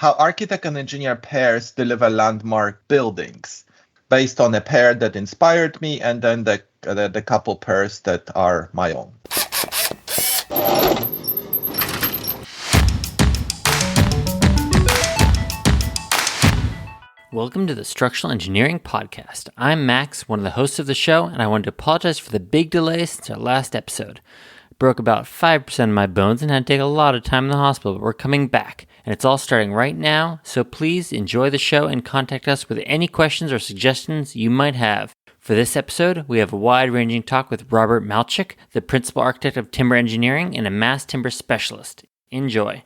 how architect and engineer pairs deliver landmark buildings based on a pair that inspired me and then the couple pairs that are my own. Welcome to the Structural Engineering Podcast. I'm Max, one of the hosts of the show, and I wanted to apologize for the big delay since our last episode. I broke about 5% of my bones and had to take a lot of time in the hospital, but we're coming back, and it's all starting right now, so please enjoy the show and contact us with any questions or suggestions you might have. For this episode, we have a wide-ranging talk with Robert Malczyk, the principal architect of timber engineering and a mass timber specialist. Enjoy.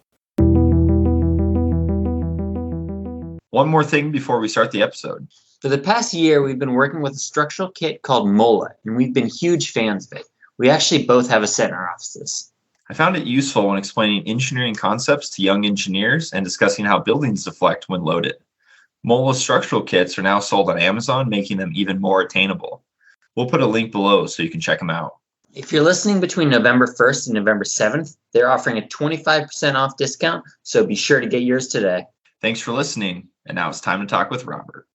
One more thing before we start the episode. For the past year, we've been working with a structural kit called MOLA, and we've been huge fans of it. We actually both have a set in our offices. I found it useful when explaining engineering concepts to young engineers and discussing how buildings deflect when loaded. MOLA structural kits are now sold on Amazon, making them even more attainable. We'll put a link below so you can check them out. If you're listening between November 1st and November 7th, they're offering a 25% off discount, so be sure to get yours today. Thanks for listening, and now it's time to talk with Robert.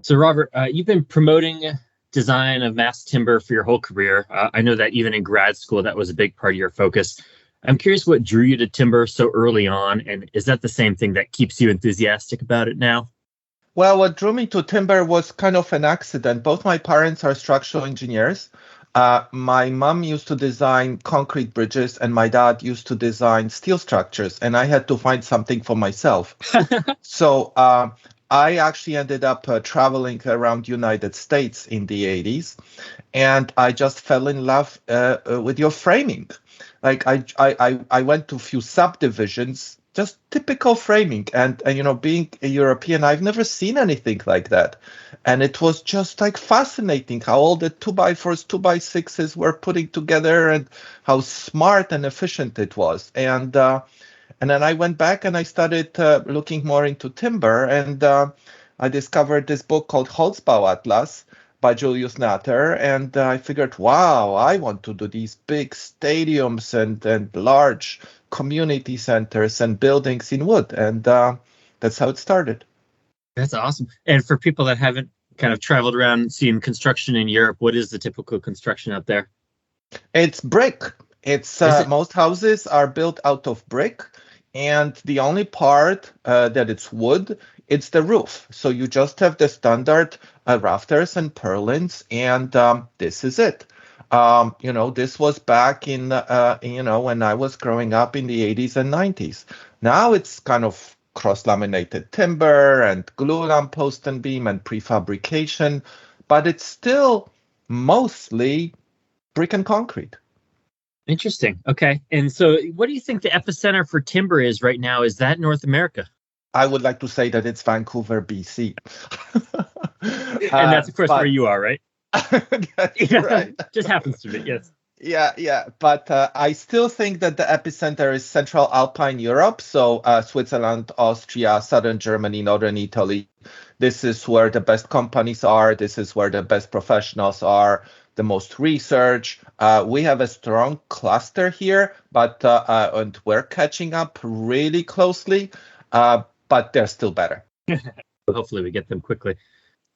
So Robert, you've been promoting design of mass timber for your whole career. I know that even in grad school, that was a big part of your focus. I'm curious what drew you to timber so early on, and is that the same thing that keeps you enthusiastic about it now? Well, what drew me to timber was kind of an accident. Both my parents are structural engineers. My mom used to design concrete bridges and my dad used to design steel structures, and I had to find something for myself. So I actually ended up traveling around United States in the 80s, and I just fell in love with your framing. Like I went to a few subdivisions, just typical framing, and being a European, I've never seen anything like that. And it was just like fascinating how all the 2x4s, 2x6s were putting together and how smart and efficient it was. And then I went back and I started looking more into timber, and I discovered this book called Holzbau Atlas by Julius Natter, and I figured, wow, I want to do these big stadiums and large community centers and buildings in wood, and that's how it started. That's awesome. And for people that haven't kind of traveled around seeing construction in Europe, what is the typical construction out there? It's brick. It's most houses are built out of brick, and the only part that it's wood, it's the roof. So you just have the standard rafters and purlins, and this is it. This was back in when I was growing up in the 80s and 90s. Now it's kind of cross-laminated timber and glue lamp post and beam and prefabrication, but it's still mostly brick and concrete. Interesting. Okay. And so what do you think the epicenter for timber is right now? Is that North America? I would like to say that it's Vancouver, BC. And that's, of course, where you are, right? That's right. Just happens to be, yes. Yeah. But I still think that the epicenter is Central Alpine Europe. So Switzerland, Austria, Southern Germany, Northern Italy. This is where the best companies are. This is where the best professionals are, the most research. We have a strong cluster here, but and we're catching up really closely, but they're still better. Hopefully we get them quickly.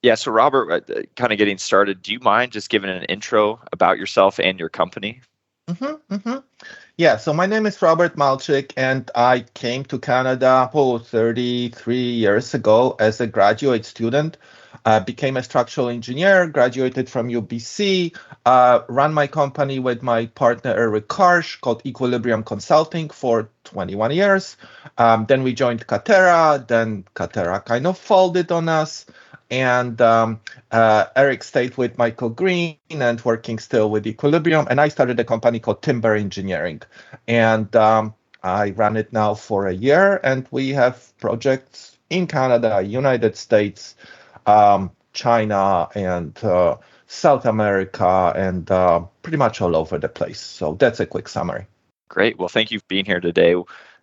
Yeah, so Robert, kind of getting started, do you mind just giving an intro about yourself and your company? Yeah, so my name is Robert Malczyk, and I came to Canada 33 years ago as a graduate student. Became a structural engineer, graduated from UBC, ran my company with my partner Eric Karsh called Equilibrium Consulting for 21 years. Then we joined Katera, then Katera kind of folded on us. And Eric stayed with Michael Green and working still with Equilibrium. And I started a company called Timber Engineering. And I ran it now for a year. And we have projects in Canada, United States, China, and South America, and pretty much all over the place. So that's a quick summary. Great. Well, thank you for being here today.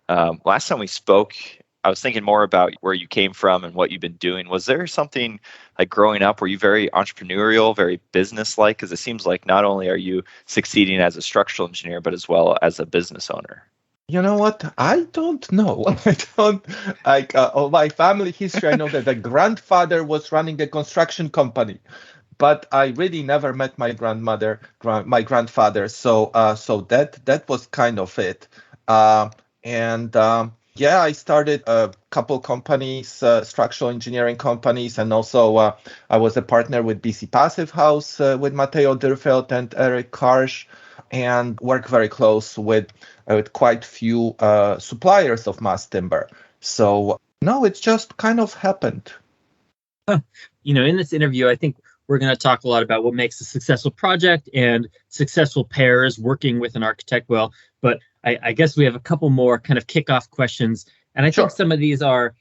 Last time we spoke, I was thinking more about where you came from and what you've been doing. Was there something like growing up, were you very entrepreneurial, very business-like? Because it seems like not only are you succeeding as a structural engineer, but as well as a business owner. You know what? I don't know. I don't like of my family history. I know that the grandfather was running a construction company, but I really never met my my grandfather. So that was kind of it. And Yeah, I started a couple companies, structural engineering companies, and also I was a partner with BC Passive House with Matteo Dirfeld and Eric Karsh, and work very close with quite few suppliers of mass timber. So no, it's just kind of happened. In this interview, I think we're going to talk a lot about what makes a successful project and successful pairs working with an architect well. But I guess we have a couple more kind of kickoff questions. And I Sure. think some of these are,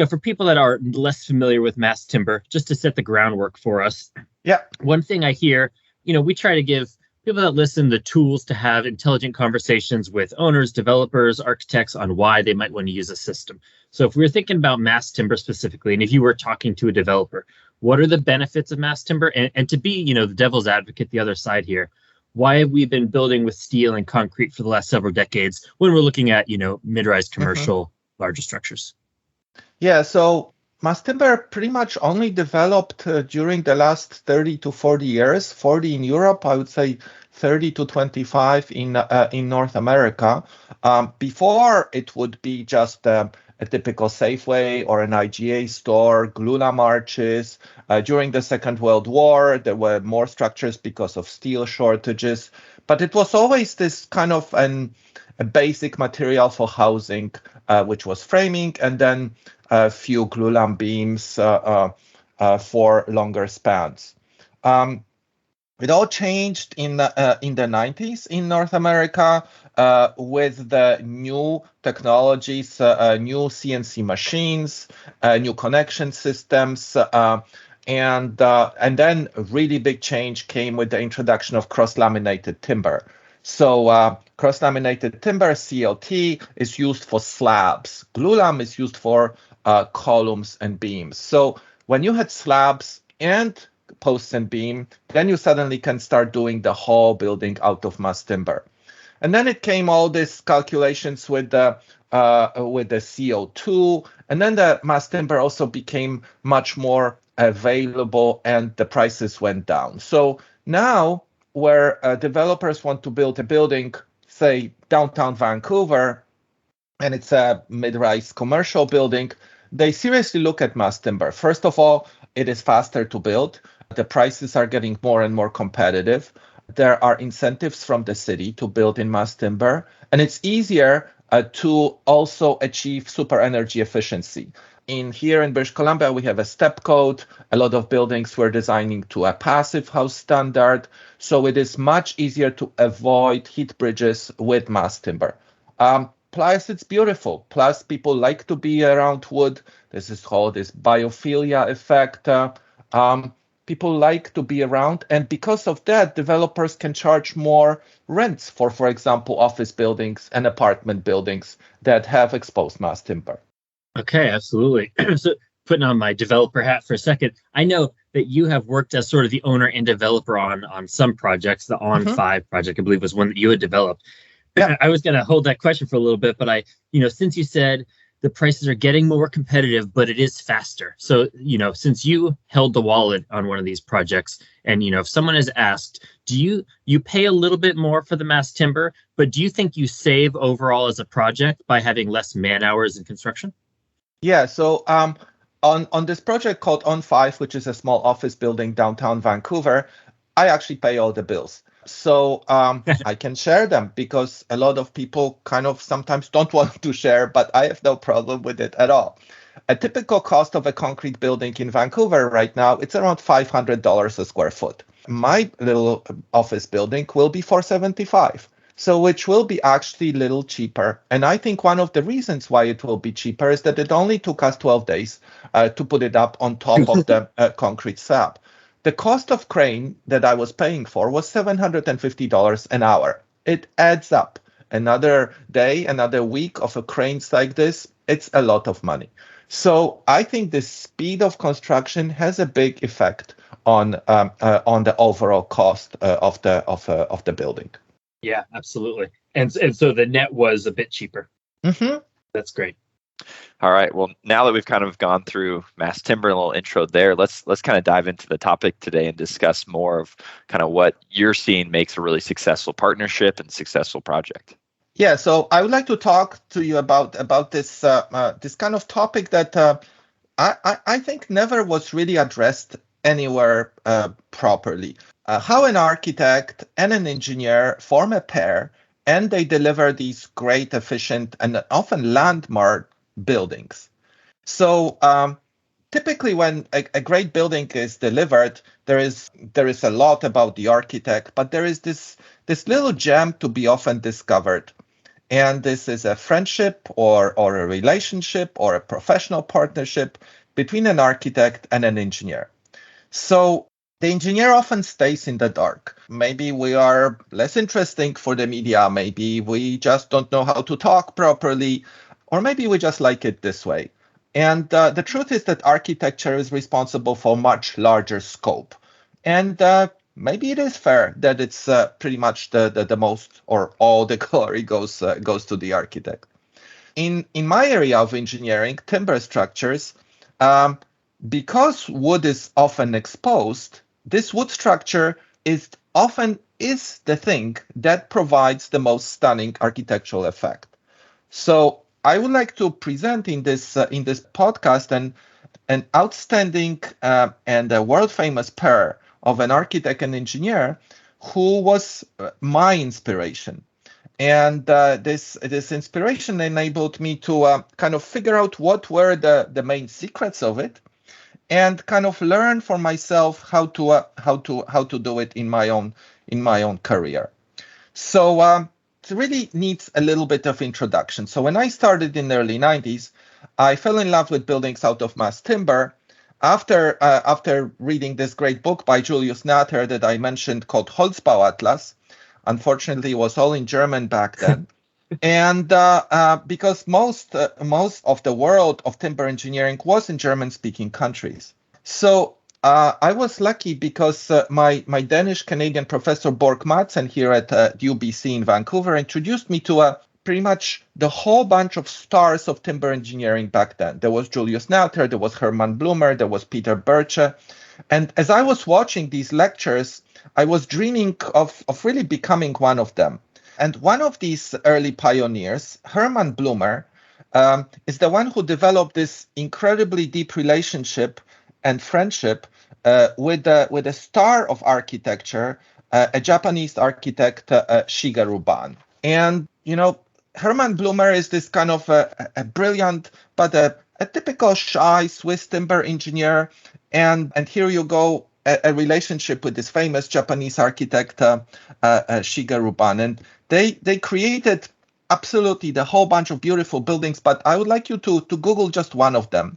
for people that are less familiar with mass timber, just to set the groundwork for us. Yeah. One thing I hear, we try to give people that listen the tools to have intelligent conversations with owners, developers, architects on why they might want to use a system. So if we were thinking about mass timber specifically, and if you were talking to a developer, what are the benefits of mass timber? And to be, the devil's advocate, the other side here, why have we been building with steel and concrete for the last several decades when we're looking at, mid-rise commercial, larger structures? Yeah, so mass timber pretty much only developed during the last 30 to 40 years, 40 in Europe, I would say 30 to 25 in North America. Before, it would be just a typical Safeway or an IGA store, glulam arches. During the Second World War, there were more structures because of steel shortages, but it was always this kind of a basic material for housing, which was framing, and then a few glulam beams for longer spans. It all changed in the 90s in North America with the new technologies, new CNC machines, new connection systems, and then a really big change came with the introduction of cross-laminated timber. So cross-laminated timber, CLT, is used for slabs. Glulam is used for columns and beams. So when you had slabs and posts and beam, then you suddenly can start doing the whole building out of mass timber. And then it came all these calculations with the CO2, and then the mass timber also became much more available, and the prices went down. So now, where developers want to build a building, say downtown Vancouver, and it's a mid-rise commercial building, they seriously look at mass timber. First of all, it is faster to build. The prices are getting more and more competitive. There are incentives from the city to build in mass timber, and it's easier to also achieve super energy efficiency. Here in British Columbia, we have a step code. A lot of buildings we're designing to a passive house standard, so it is much easier to avoid heat bridges with mass timber. Plus, it's beautiful. Plus, people like to be around wood. This is called this biophilia effect. People like to be around, and because of that, developers can charge more rents for example, office buildings and apartment buildings that have exposed mass timber. Okay, absolutely. So putting on my developer hat for a second, I know that you have worked as sort of the owner and developer on some projects. The On5 project, I believe, was one that you had developed. Yeah. I was going to hold that question for a little bit, but since you said the prices are getting more competitive, but it is faster. So, since you held the wallet on one of these projects, and, if someone has asked, do you pay a little bit more for the mass timber, but do you think you save overall as a project by having less man hours in construction? Yeah, so on this project called On5, which is a small office building downtown Vancouver, I actually pay all the bills. So I can share them because a lot of people kind of sometimes don't want to share, but I have no problem with it at all. A typical cost of a concrete building in Vancouver right now, it's around $500 a square foot. My little office building will be $475. So which will be actually a little cheaper. And I think one of the reasons why it will be cheaper is that it only took us 12 days to put it up on top of the concrete slab. The cost of crane that I was paying for was $750 an hour. It adds up. Another day, another week of a cranes like this, it's a lot of money. So I think the speed of construction has a big effect on the overall cost of the building. Yeah, absolutely. And so the net was a bit cheaper. Mm-hmm. That's great. All right. Well, now that we've kind of gone through mass timber, a little intro there, let's kind of dive into the topic today and discuss more of kind of what you're seeing makes a really successful partnership and successful project. Yeah, so I would like to talk to you about this this kind of topic that I think never was really addressed anywhere properly. How an architect and an engineer form a pair, and they deliver these great, efficient, and often landmark buildings. So typically, when a great building is delivered, there is a lot about the architect, but there is this little gem to be often discovered. And this is a friendship or a relationship or a professional partnership between an architect and an engineer. So the engineer often stays in the dark. Maybe we are less interesting for the media. Maybe we just don't know how to talk properly, or maybe we just like it this way. And the truth is that architecture is responsible for much larger scope. And maybe it is fair that it's pretty much the most or all the glory goes to the architect. In my area of engineering, timber structures, because wood is often exposed, this wood structure is often the thing that provides the most stunning architectural effect. So I would like to present in this podcast an outstanding and a world famous pair of an architect and engineer who was my inspiration. And this inspiration enabled me to kind of figure out what were the main secrets of it, and kind of learn for myself how to do it in my own career. So it really needs a little bit of introduction. So when I started in the early 90s, I fell in love with buildings out of mass timber. After reading this great book by Julius Natter that I mentioned called Holzbau Atlas, unfortunately it was all in German back then, and because most of the world of timber engineering was in German-speaking countries. So I was lucky because my Danish-Canadian professor Bork Madsen here at UBC in Vancouver introduced me to pretty much the whole bunch of stars of timber engineering back then. There was Julius Natter, there was Hermann Blumer, there was Peter Birche. And as I was watching these lectures, I was dreaming of really becoming one of them. And one of these early pioneers, Hermann Blumer, is the one who developed this incredibly deep relationship and friendship with a star of architecture, a Japanese architect, Shigeru Ban. And, Hermann Blumer is this kind of a brilliant, but a typical shy Swiss timber engineer. And here you go, a relationship with this famous Japanese architect, Shigeru Ban. And they created absolutely the whole bunch of beautiful buildings, but I would like you to Google just one of them,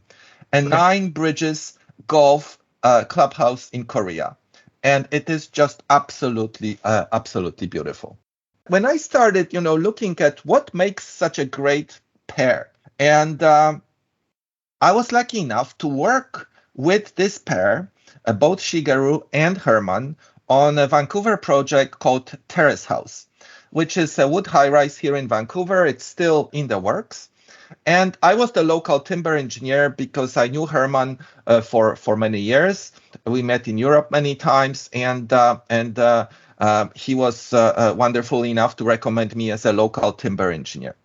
a 9 bridges golf clubhouse in Korea. And it is just absolutely beautiful. When I started, looking at what makes such a great pair, and I was lucky enough to work with this pair, both Shigeru and Hermann, on a Vancouver project called Terrace House, which is a wood high-rise here in Vancouver. It's still in the works. And I was the local timber engineer because I knew Hermann for many years. We met in Europe many times, and he was wonderful enough to recommend me as a local timber engineer.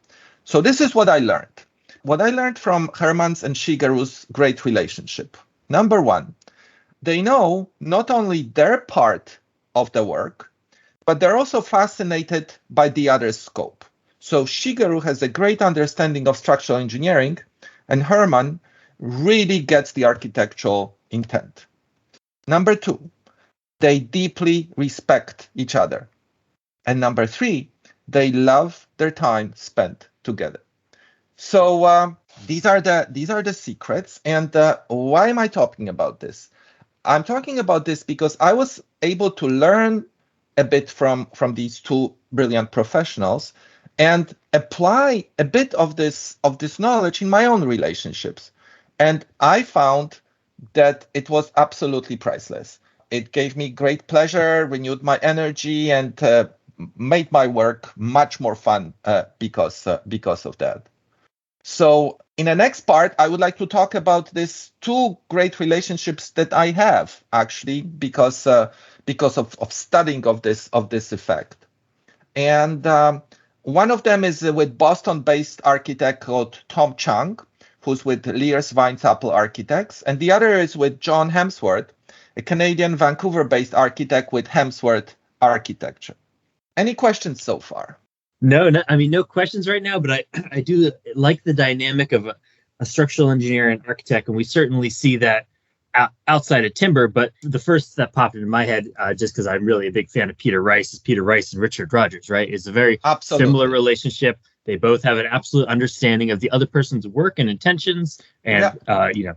So this is what I learned. What I learned from Hermann's and Shigeru's great relationship. Number one, they know not only their part of the work, but they're also fascinated by the other's scope. So Shigeru has a great understanding of structural engineering, and Hermann really gets the architectural intent. Number two, they deeply respect each other. And number three, they love their time spent together. So these are the secrets. And why am I talking about this? I'm talking about this because I was able to learn a bit from these two brilliant professionals and apply a bit of this knowledge in my own relationships. And I found that it was absolutely priceless. It gave me great pleasure, renewed my energy, and made my work much more fun because of that. So in the next part, I would like to talk about these two great relationships that I have actually because of studying of this effect. And one of them is with Boston-based architect called Tom Chung, who's with Lears Vines Apple Architects, and the other is with John Hemsworth, a Canadian Vancouver-based architect with Hemsworth Architecture. Any questions so far? No, I mean, no questions right now, but I do like the dynamic of a structural engineer and architect, and we certainly see that outside of timber. But the first that popped into my head, just because I'm really a big fan of Peter Rice, is Peter Rice and Richard Rogers, right? It's a very similar relationship. They both have an absolute understanding of the other person's work and intentions, and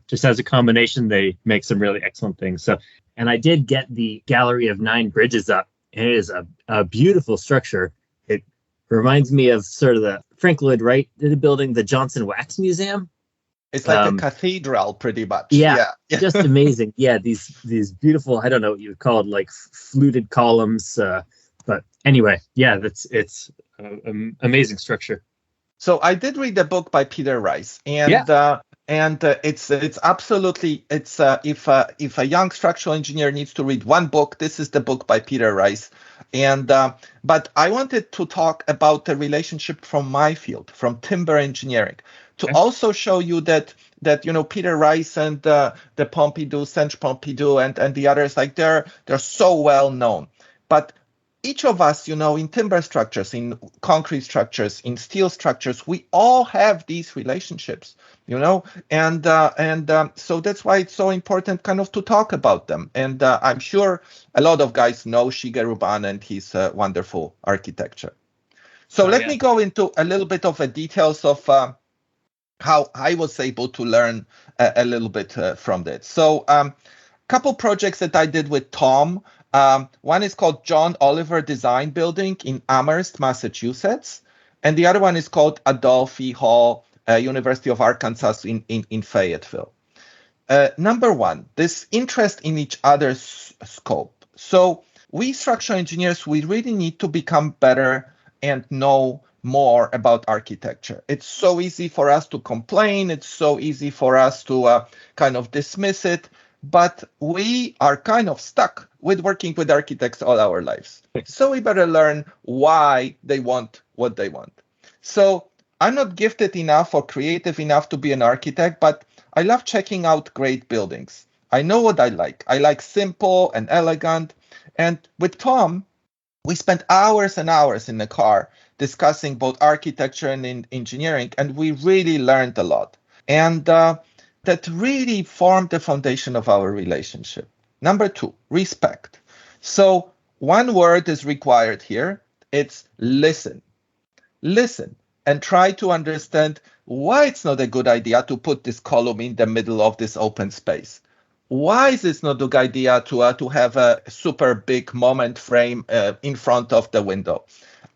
just as a combination, they make some really excellent things. So, and I did get the Gallery of Nine Bridges up, and it is a beautiful structure. It reminds me of sort of the Frank Lloyd Wright did a building, the Johnson Wax Museum. It's like a cathedral, pretty much. Yeah. Just amazing. Yeah, these beautiful, I don't know what you would call it, like fluted columns. But anyway, yeah, it's amazing structure. So I did read the book by Peter Rice, and it's absolutely if a young structural engineer needs to read one book, this is the book by Peter Rice. And but I wanted to talk about the relationship from my field, from timber engineering, to also show you that Peter Rice and the Pompidou, Serge Pompidou, and the others, like they're so well known, but each of us, in timber structures, in concrete structures, in steel structures, we all have these relationships, and so that's why it's so important kind of to talk about them. And I'm sure a lot of guys know Shigeru Ban and his wonderful architecture. So let me go into a little bit of the details of how I was able to learn a little bit from that. So couple projects that I did with Tom. One is called John Oliver Design Building in Amherst, Massachusetts. And the other one is called Adolphi Hall, University of Arkansas in Fayetteville. Number one, this interest in each other's scope. So we structural engineers, we really need to become better and know more about architecture. It's so easy for us to complain. It's so easy for us to kind of dismiss it. But we are kind of stuck with working with architects all our lives. So we better learn why they want what they want. So I'm not gifted enough or creative enough to be an architect, but I love checking out great buildings. I know what I like. I like simple and elegant. And with Tom, we spent hours and hours in the car discussing both architecture and engineering, and we really learned a lot. And that really formed the foundation of our relationship. Number two, respect. So one word is required here. It's listen. Listen and try to understand why it's not a good idea to put this column in the middle of this open space. Why is it not a good idea to have a super big moment frame in front of the window?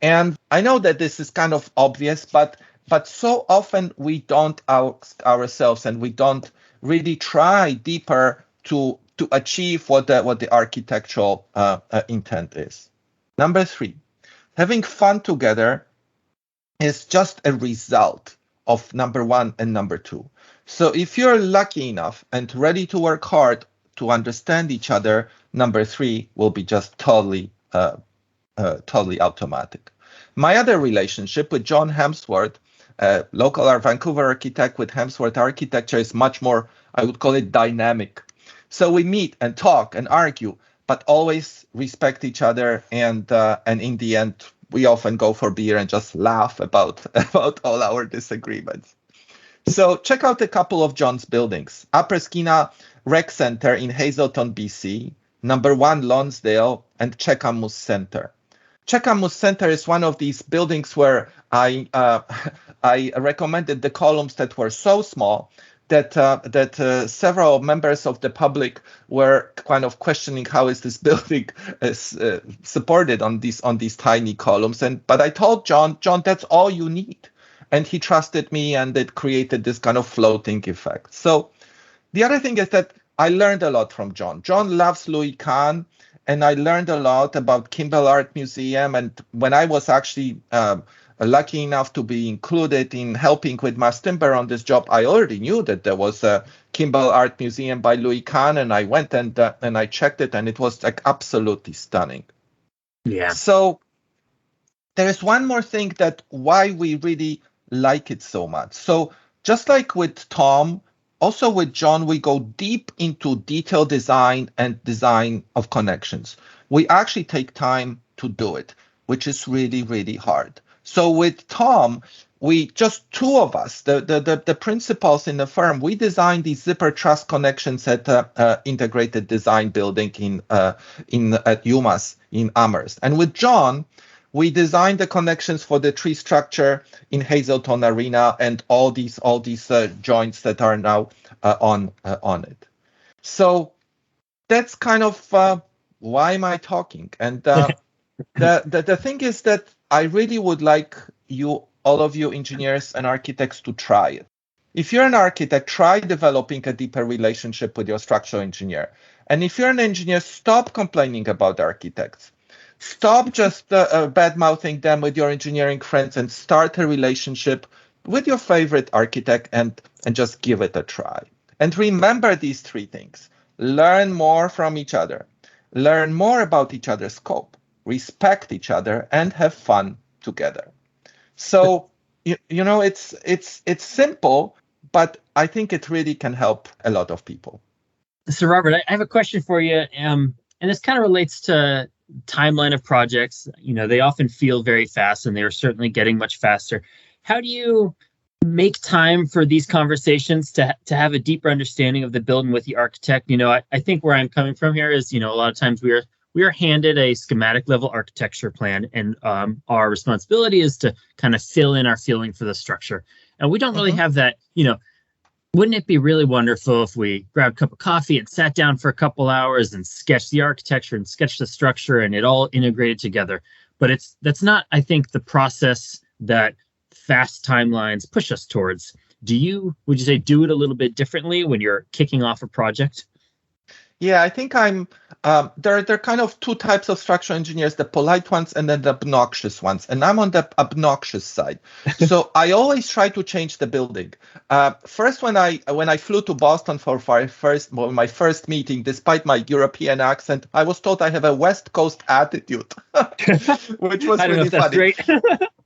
And I know that this is kind of obvious, but so often we don't ask ourselves, and we don't really try deeper to achieve what the architectural intent is. Number three, having fun together is just a result of number one and number two. So if you're lucky enough and ready to work hard to understand each other, number three will be just totally automatic. My other relationship with John Hemsworth, local Vancouver architect with Hemsworth Architecture, is much more, I would call it, dynamic. So we meet and talk and argue, but always respect each other. And in the end, we often go for beer and just laugh about all our disagreements. So check out a couple of John's buildings. Upper Skeena Rec Center in Hazelton, BC, number 1 Lonsdale, and Cheakamus Center. Cheakamus Center is one of these buildings where I recommended the columns that were so small that several members of the public were kind of questioning how is this building supported on these tiny columns. But I told John, that's all you need. And he trusted me, and it created this kind of floating effect. So the other thing is that I learned a lot from John. John loves Louis Kahn, and I learned a lot about Kimball Art Museum. And when I was actually lucky enough to be included in helping with Mass Timber on this job, I already knew that there was a Kimball Art Museum by Louis Kahn, and I went and I checked it, and it was like absolutely stunning. Yeah. So there is one more thing that why we really like it so much. So just like with Tom, also with John, we go deep into detailed design and design of connections. We actually take time to do it, which is really, really hard. So with Tom, we just two of us, the principals in the firm, we designed these zipper truss connections at integrated design building at UMass in Amherst. And with John, we designed the connections for the tree structure in Hazelton Arena and all these joints that are now on it. So that's kind of why am I talking? And the thing is that I really would like all of you engineers and architects to try it. If you're an architect, try developing a deeper relationship with your structural engineer. And if you're an engineer, stop complaining about architects. Stop just bad-mouthing them with your engineering friends and start a relationship with your favorite architect and just give it a try. And remember these three things. Learn more from each other. Learn more about each other's scope. Respect each other and have fun together. So, it's simple, but I think it really can help a lot of people. So, Robert, I have a question for you. And this kind of relates to timeline of projects. They often feel very fast, and they are certainly getting much faster. How do you make time for these conversations to have a deeper understanding of the building with the architect? I think where I'm coming from here is, a lot of times we are handed a schematic level architecture plan, and our responsibility is to kind of fill in our feeling for the structure. And we don't really have that, wouldn't it be really wonderful if we grabbed a cup of coffee and sat down for a couple hours and sketched the architecture and sketched the structure and it all integrated together? But that's not, I think, the process that fast timelines push us towards. Would you say do it a little bit differently when you're kicking off a project? Yeah, I think there are kind of two types of structural engineers, the polite ones and then the obnoxious ones. And I'm on the obnoxious side. So I always try to change the building. First, when I flew to Boston for my first meeting, despite my European accent, I was told I have a West Coast attitude, which was really funny. Great.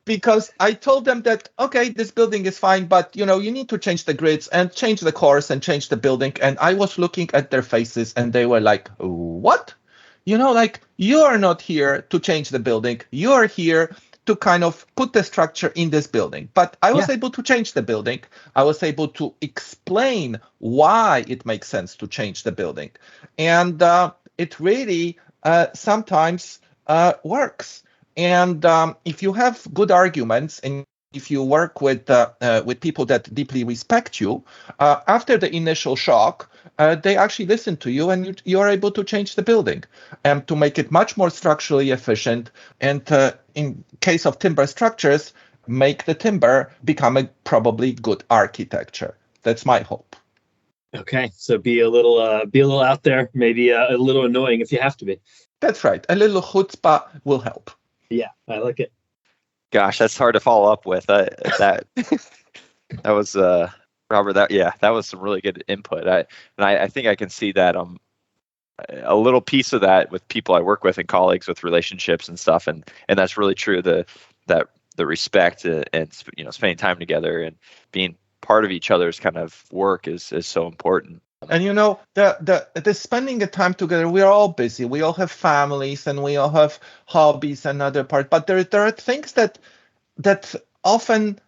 Because I told them that, okay, this building is fine, but you need to change the grids and change the cores and change the building. And I was looking at their faces and they were like, what? You are not here to change the building. You are here to kind of put the structure in this building. But I was able to change the building. I was able to explain why it makes sense to change the building. And it really sometimes works. And if you have good arguments and if you work with people that deeply respect you, after the initial shock, they actually listen to you and you are able to change the building to make it much more structurally efficient. And in case of timber structures, make the timber become a probably good architecture. That's my hope. Okay, so be a little out there, maybe a little annoying if you have to be. That's right. A little chutzpah will help. Yeah, I like it. Gosh, that's hard to follow up with. That was Robert. That was some really good input. I think I can see that a little piece of that with people I work with and colleagues with relationships and stuff, and that's really true. The respect and spending time together and being part of each other's kind of work is so important. And the spending the time together, we are all busy. We all have families and we all have hobbies and other parts. But there are things that often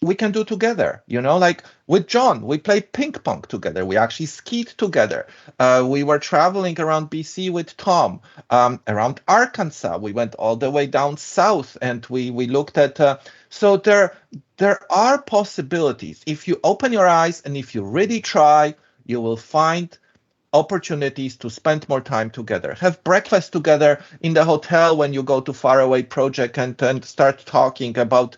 we can do together. Like with John, we played ping pong together. We actually skied together. We were traveling around BC with Tom, around Arkansas. We went all the way down south and we looked at. So there are possibilities. If you open your eyes and if you really try, you will find opportunities to spend more time together. Have breakfast together in the hotel when you go to faraway project and start talking about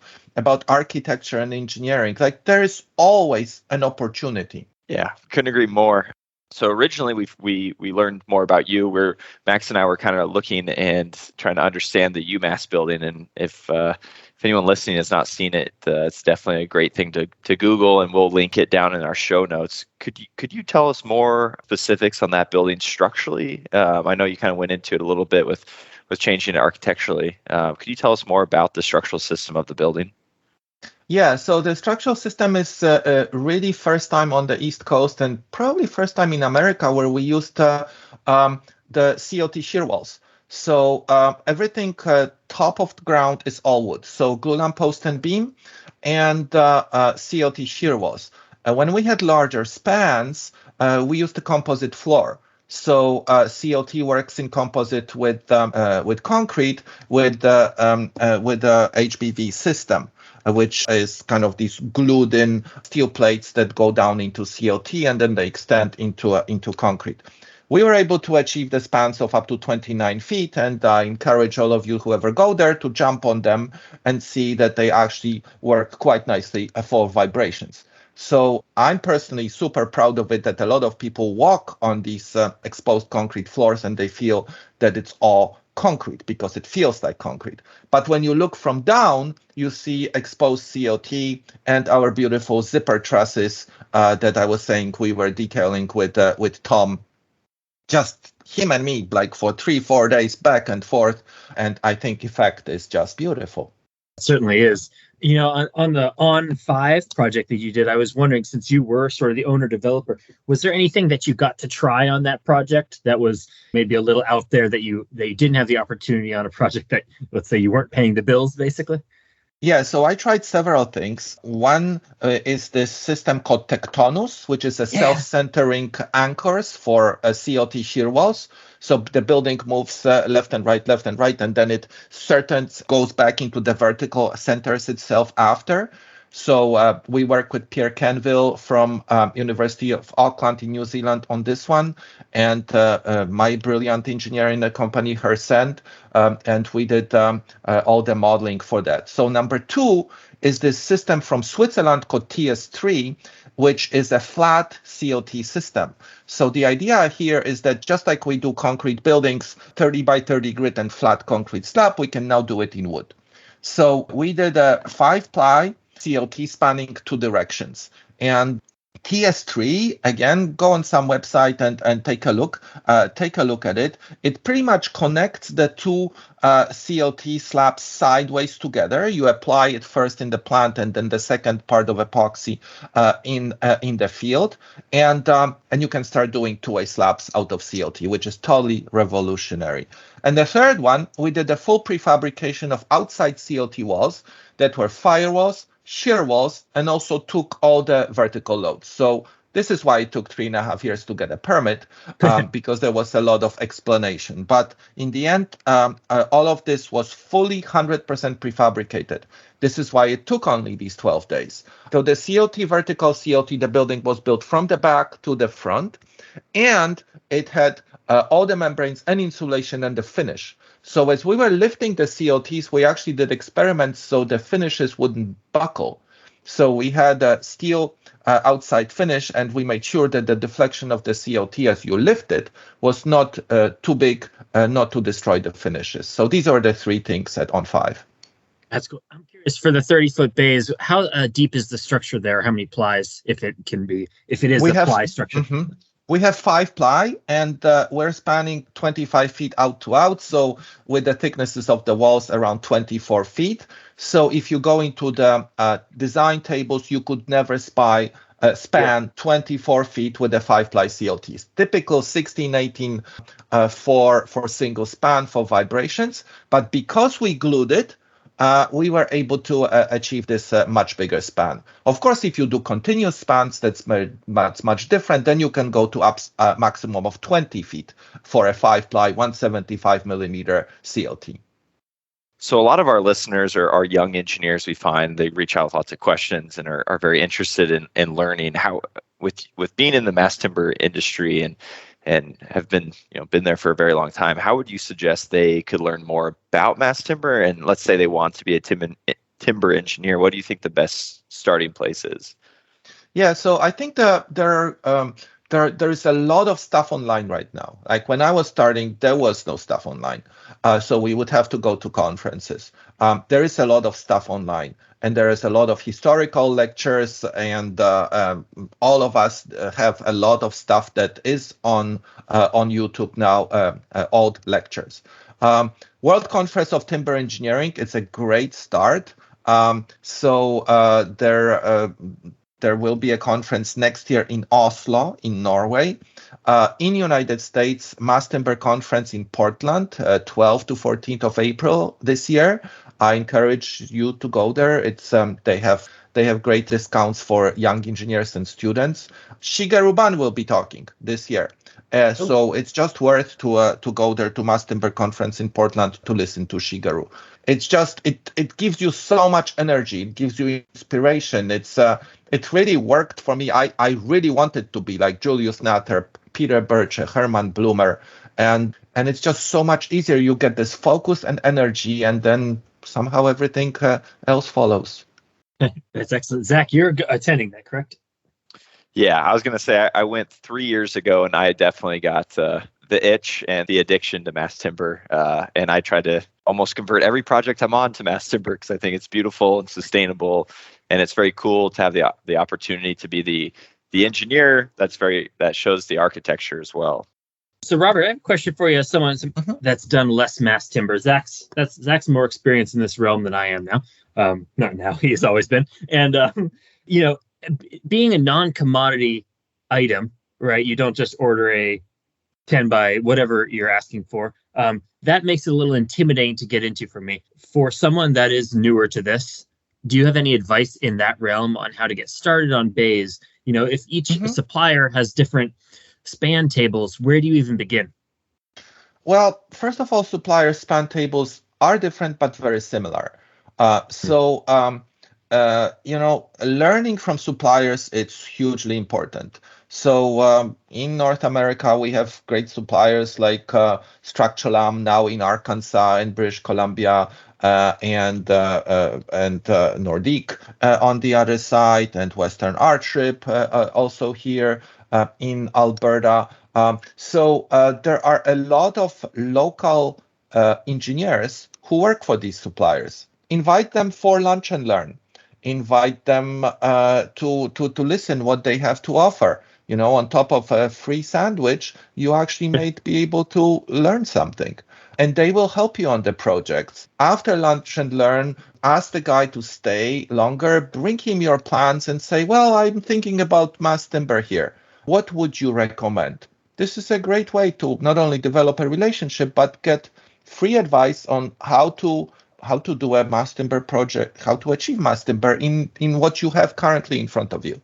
architecture and engineering. Like there is always an opportunity. Yeah, couldn't agree more. So originally we learned more about you. Max and I were kind of looking and trying to understand the UMass building, and if anyone listening has not seen it, it's definitely a great thing to Google, and we'll link it down in our show notes. Could you tell us more specifics on that building structurally? I know you kind of went into it a little bit with changing it architecturally. Could you tell us more about the structural system of the building? Yeah, so the structural system is really first time on the East Coast and probably first time in America where we used the CLT shear walls. So everything top of the ground is all wood. So glulam post and beam and CLT shear walls. When we had larger spans, we used the composite floor. So CLT works in composite with concrete with the HBV system, which is kind of these glued-in steel plates that go down into CLT and then they extend into concrete. We were able to achieve the spans of up to 29 feet, and I encourage all of you who ever go there to jump on them and see that they actually work quite nicely for vibrations. So I'm personally super proud of it that a lot of people walk on these exposed concrete floors and they feel that it's all concrete because it feels like concrete. But when you look from down, you see exposed CLT and our beautiful zipper trusses that I was saying we were detailing with Tom, just him and me, like for 3-4 days back and forth. And I think effect is just beautiful. It certainly is. You know, on the On5 project that you did, I was wondering, since you were sort of the owner developer, was there anything that you got to try on that project that was maybe a little out there that you didn't have the opportunity on a project that, let's say, you weren't paying the bills, basically? Yeah, so I tried several things. One is this system called Tectonus, which is a self-centering anchors for CLT shear walls. So the building moves left and right, and then it goes back into the vertical, centers itself after. So we work with Pierre Canville from University of Auckland in New Zealand on this one, and my brilliant engineer in the company, Hersend, and we did all the modeling for that. So number two is this system from Switzerland called TS3, which is a flat CLT system. So the idea here is that just like we do concrete buildings, 30 by 30 grid and flat concrete slab, we can now do it in wood. So we did a 5-ply CLT spanning 2 directions. And TS3, again, go on some website and take a look at it. It pretty much connects the 2 CLT slabs sideways together. You apply it first in the plant and then the second part of epoxy in the field. And you can start doing 2-way slabs out of CLT, which is totally revolutionary. And the third one, we did a full prefabrication of outside CLT walls that were firewalls, shear walls, and also took all the vertical loads. So this is why it took 3.5 years to get a permit, because there was a lot of explanation. But in the end, all of this was fully 100% prefabricated. This is why it took only these 12 days. So the CLT, vertical CLT, the building was built from the back to the front, and it had all the membranes and insulation and the finish. So as we were lifting the CLTs, we actually did experiments so the finishes wouldn't buckle. So we had a steel outside finish, and we made sure that the deflection of the CLT as you lift it was not too big, not to destroy the finishes. So these are the 3 things at On5. That's cool. I'm curious, for the 30-foot bays, how deep is the structure there? How many plies, if it is a ply structure? Mm-hmm. We have 5-ply, and we're spanning 25 feet out to out. So with the thicknesses of the walls around 24 feet. So if you go into the design tables, you could never span 24 feet with the 5-ply CLTs. Typical 16, 18 for single span for vibrations. But because we glued it, we were able to achieve this much bigger span. Of course, if you do continuous spans, that's much different. Then you can go to a maximum of 20 feet for a 5-ply, 175 millimeter CLT. So a lot of our listeners are young engineers. We find they reach out with lots of questions and are very interested in learning how, with being in the mass timber industry and have been there for a very long time, how would you suggest they could learn more about mass timber? And let's say they want to be a timber engineer. What do you think the best starting place is? Yeah, so I think there there is a lot of stuff online right now. Like when I was starting, there was no stuff online. So we would have to go to conferences. There is a lot of stuff online, and there is a lot of historical lectures, and all of us have a lot of stuff that is on YouTube now, old lectures. World Conference of Timber Engineering, it's a great start. There will be a conference next year in Oslo, in Norway. In United States, Mass Timber Conference in Portland, 12th to 14th of April this year. I encourage you to go there. It's they have great discounts for young engineers and students. Shigeru Ban will be talking this year. So it's just worth to go there to Mass Timber Conference in Portland to listen to Shigeru. It's just it gives you so much energy. It gives you inspiration. It really worked for me. I really wanted to be like Julius Natter, Peter Birch, Herman Blumer, and it's just so much easier. You get this focus and energy, and then somehow everything else follows. That's excellent. Zach, you're attending that, correct? Yeah, I was going to say I went 3 years ago, and I definitely got the itch and the addiction to mass timber. And I tried to almost convert every project I'm on to mass timber because I think it's beautiful and sustainable, and it's very cool to have the opportunity to be the engineer that shows the architecture as well. So, Robert, I have a question for you as someone that's done less mass timber. Zach's more experienced in this realm than I am now. Not now, he has always been. And, being a non-commodity item, right? You don't just order a 10 by whatever you're asking for. That makes it a little intimidating to get into for me. For someone that is newer to this, do you have any advice in that realm on how to get started on bays? If each supplier has different span tables, where do you even begin? Well, first of all, supplier span tables are different but very similar. Learning from suppliers, it's hugely important. So in North America, we have great suppliers like Structulam now in Arkansas and British Columbia, and Nordic on the other side, and Western Artship also here in Alberta. So there are a lot of local engineers who work for these suppliers. Invite them for lunch and learn. Invite them to listen what they have to offer. On top of a free sandwich, you actually might be able to learn something. And they will help you on the projects. After lunch and learn, ask the guy to stay longer, bring him your plans and say, well, I'm thinking about mass timber here. What would you recommend? This is a great way to not only develop a relationship, but get free advice on how to do a mass timber project, how to achieve mass timber in what you have currently in front of you.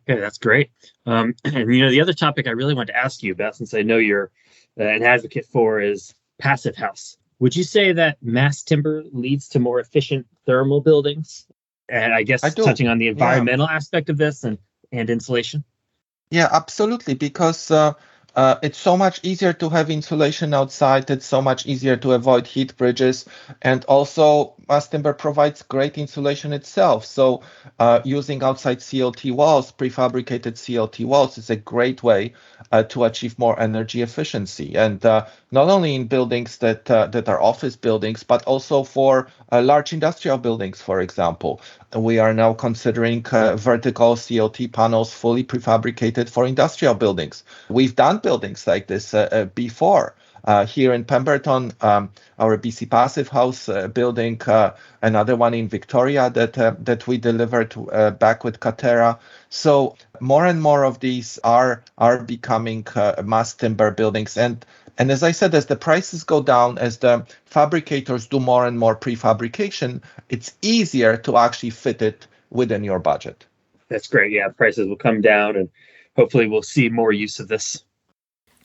Okay, that's great. And the other topic I really want to ask you about, since I know you're an advocate for, is passive house. Would you say that mass timber leads to more efficient thermal buildings? And I guess touching on the environmental aspect of this and insulation? Yeah, absolutely, because it's so much easier to have insulation outside. It's so much easier to avoid heat bridges. And also, mass timber provides great insulation itself. So using outside CLT walls, prefabricated CLT walls, is a great way to achieve more energy efficiency. And not only in buildings that are office buildings, but also for large industrial buildings, for example. We are now considering vertical CLT panels fully prefabricated for industrial buildings. We've done buildings like this before. Here in Pemberton, our BC Passive House building, another one in Victoria that we delivered back with Katera. So more and more of these are becoming mass timber buildings. And as I said, as the prices go down, as the fabricators do more and more prefabrication, it's easier to actually fit it within your budget. That's great. Yeah, prices will come down, and hopefully we'll see more use of this.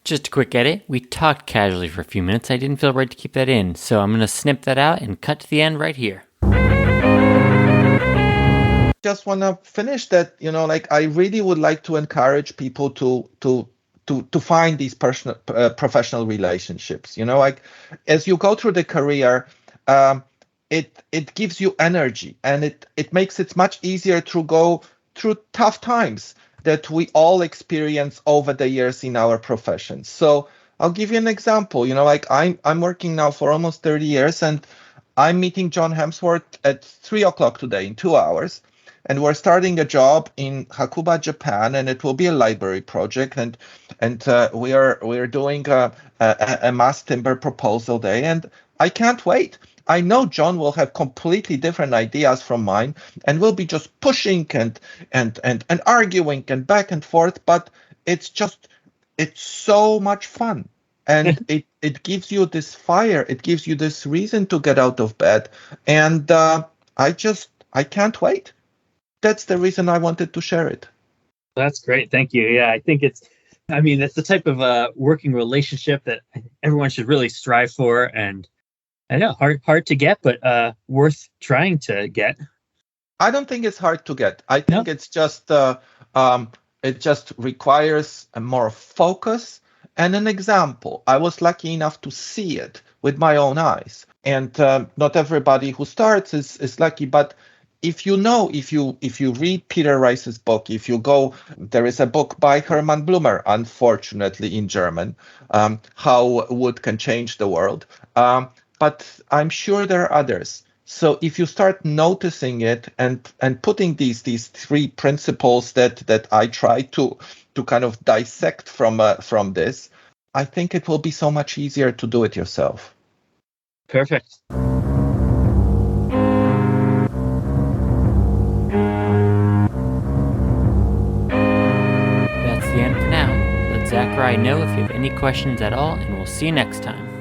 Just a quick edit. We talked casually for a few minutes. I didn't feel right to keep that in, so I'm going to snip that out and cut to the end right here. Just want to finish that, I really would like to encourage people to find these professional relationships. As you go through the career, it gives you energy, and it makes it much easier to go through tough times. that we all experience over the years in our professions. So I'll give you an example. Like I'm working now for almost 30 years, and I'm meeting John Hemsworth at 3 o'clock today in 2 hours. And we're starting a job in Hakuba, Japan, and it will be a library project. And we're doing a mass timber proposal day, and I can't wait. I know John will have completely different ideas from mine, and we'll be just pushing and arguing and back and forth. But it's so much fun, and it gives you this fire. It gives you this reason to get out of bed, and I can't wait. That's the reason I wanted to share it. That's great. Thank you. Yeah, I think it's the type of working relationship that everyone should really strive for, and I know hard to get, but worth trying to get. I don't think it's hard to get. I think it's just it just requires a more focus and an example. I was lucky enough to see it with my own eyes, and not everybody who starts is lucky, but if you read Peter Rice's book, there is a book by Hermann Blumer, unfortunately in German, How Wood Can Change the World. But I'm sure there are others. So if you start noticing it and putting these 3 principles that I try to kind of dissect from this, I think it will be so much easier to do it yourself. Perfect. That's the end for now. Let Zachary know if you have any questions at all, and we'll see you next time.